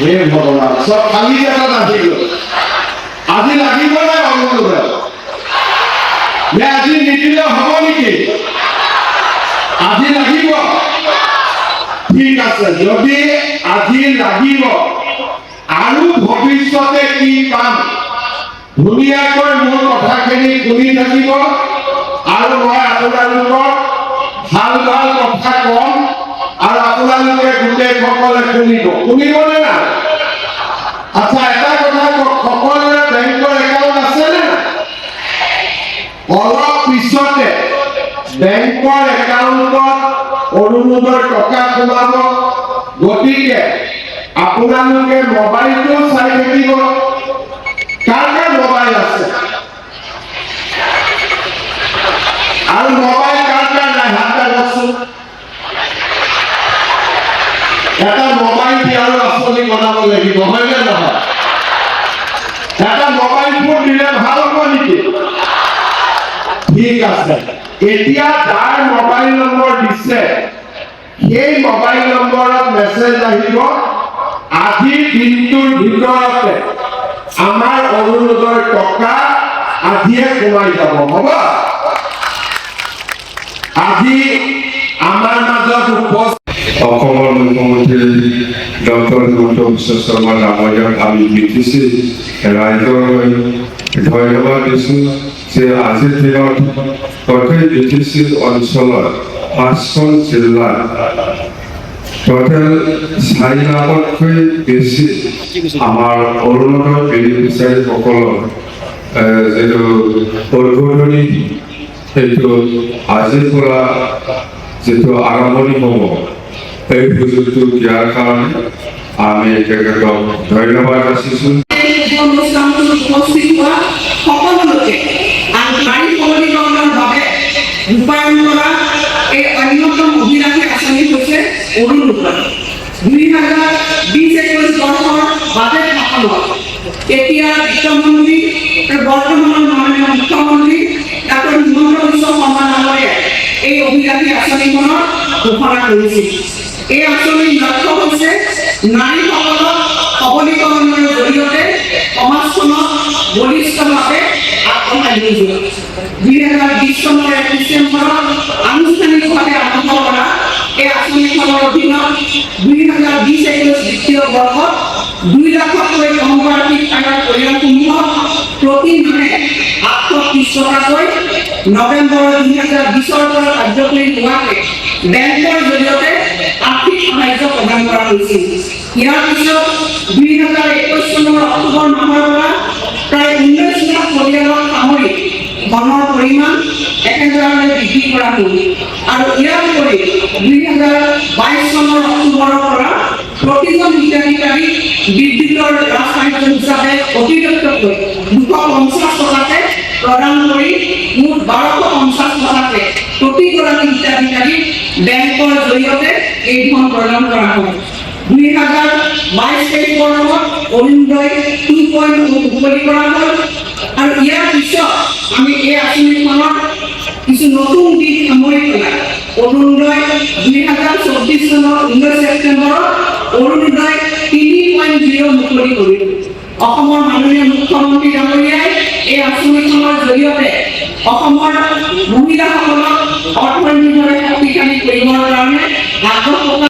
হে ভগৱান সব খালি জেগাত আহিল আজি লাগিব নাই অৰুণোদয় নে আজি নিদিলে হ'ব নেকি আজি লাগিব ঠিক আছে যদি আজি লাগিব আৰু ভৱিষ্যতে কি পাম ধুনীয়াকৈ মোৰ কথাখিনি শুনি থাকিব আৰু মই আপোনালোকক ভাল ভাল কথা কম আৰু আপোনালোকে গোটেই সকলে শুনিবনে না আচ্ছা এটা কথা সকলোৰে বেংকৰ একাউণ্ট আছে নে অলপ পিছতে বেংকৰ একাউণ্টত অৰুণোদয়ৰ টকা সোমাব গতিকে আপোনালোকে মোবাইলটো চাই থাকিব কাৰ কাৰ মোবাইল আছে আৰু মোবাইল কাৰ কাৰ নাই হাত দাঙকচোন এটা মোবাইল দিয়াৰো আঁচনি বনাব লাগিব হয়নে নহয় এটা মোবাইল ফোন দিলে ভাল হ'ব নেকি ঠিক আছে এতিয়া যাৰ মোবাইল নম্বৰ দিছে সেই মোবাইল নম্বৰত মেছেজ আহিব আজিৰ দিনটোৰ ভিতৰতে আমাৰ অৰুণোদয়ৰ টকা আজিয়ে সোমাই যাব হ'ব আজি আমাৰ মাজত অসমৰ মুখ্যমন্ত্ৰী ডক্টৰ হিমন্ত বিশ্ব শৰ্মা ডাঙৰীয়াক আমি বিটিচি ৰাইজৰ হৈ ধন্যবাদ দিছোঁ যে আজিৰ দিনত গোটেই বিটিচি অঞ্চলৰ ৫খন জিলাত টোটেল ৪ লাখতকৈ বেছি আমাৰ অৰুণোদয় বেনিফিচিয়াৰীসকলৰ যিটো উদ্বোধনী সেইটো আজিৰ পৰা যেটো আৰম্ভণি হ'ব এই সুযোগটো দিয়াৰ কাৰণে আমি তেখেতক ধন্যবাদ যাচিছোঁ সকলোকে নাৰী সবলীকৰণৰ বাবে ৰূপায়ণ কৰা এই অন্যতম অভিলাষী আঁচনি হৈছে অৰুণোদয় 2020-21 বৰ্ষৰ বাজেট ভাষণত এতিয়া বিত্তমন্ত্ৰী বৰ্তমানৰ মাননীয় মুখ্যমন্ত্ৰী ডক্টৰ হিমন্ত বিশ্ব শৰ্মা ডাঙৰীয়াই এই অভিলাষী আঁচনিখনৰ ঘোষণা কৰিছিল এই আঁচনিৰ লক্ষ্য হৈছে নাৰীসকলক সবলীকৰণৰ জৰিয়তে সমাজখনক বলিষ্ঠভাৱে আগবঢ়াই লৈ যোৱা 2020 চনৰ 1 ডিচেম্বৰত আনুষ্ঠানিকভাৱে আৰম্ভ কৰা এই আঁচনিখনৰ অধীনত 2020-21 বিত্তীয় বৰ্ষত 2 লাখতকৈ কম গৰাকী থকা পৰিয়ালসমূহক প্ৰতি মাহে 830 টকাকৈ নৱেম্বৰ 2020 পৰা কাৰ্যকৰী হোৱাকৈ বেংকৰ জৰিয়তে আৰ্থিক সাহায্য প্ৰদান কৰা হৈছিল ইয়াৰ পিছত 2021 চনৰ অক্টোবৰ মাহৰ পৰা প্ৰায় 19 লাখ পৰিয়ালক সামৰি ধনৰ পৰিমাণ 1000লৈ বৃদ্ধি কৰা হ'ল আৰু ইয়াৰ উপৰি 2022 চনৰ অক্টোবৰৰ পৰা প্ৰতিজন হিতাধিকাৰী বিদ্যুতৰ ৰাজসাহায্য হিচাপে অতিৰিক্তকৈ 250 টকাকে প্ৰদান কৰি মুঠ 1250 টকাকে প্ৰতিগৰাকী হিতাধিকাৰী বেংকৰ জৰিয়তে এই ধন প্ৰদান কৰা হয় 2022-23 বৰ্ষত অৰুণোদয় 2.0 মুকলি কৰা হ'ল আৰু ইয়াৰ পিছত আমি এই আঁচনিখনৰ কিছু নতুন দিশ সামৰি পেলাই অৰুণোদয় 2024 চনৰ 19 ছেপ্টেম্বৰত অৰুণোদয় 3.0 মুকলি কৰিলোঁ অসমৰ মাননীয় মুখ্যমন্ত্ৰী ডাঙৰীয়াই এই আঁচনিখনৰ জৰিয়তে অসমৰ মহিলাসকলক অৰ্থনৈতিকভাৱে শক্তিশালী কৰিবৰ কাৰণে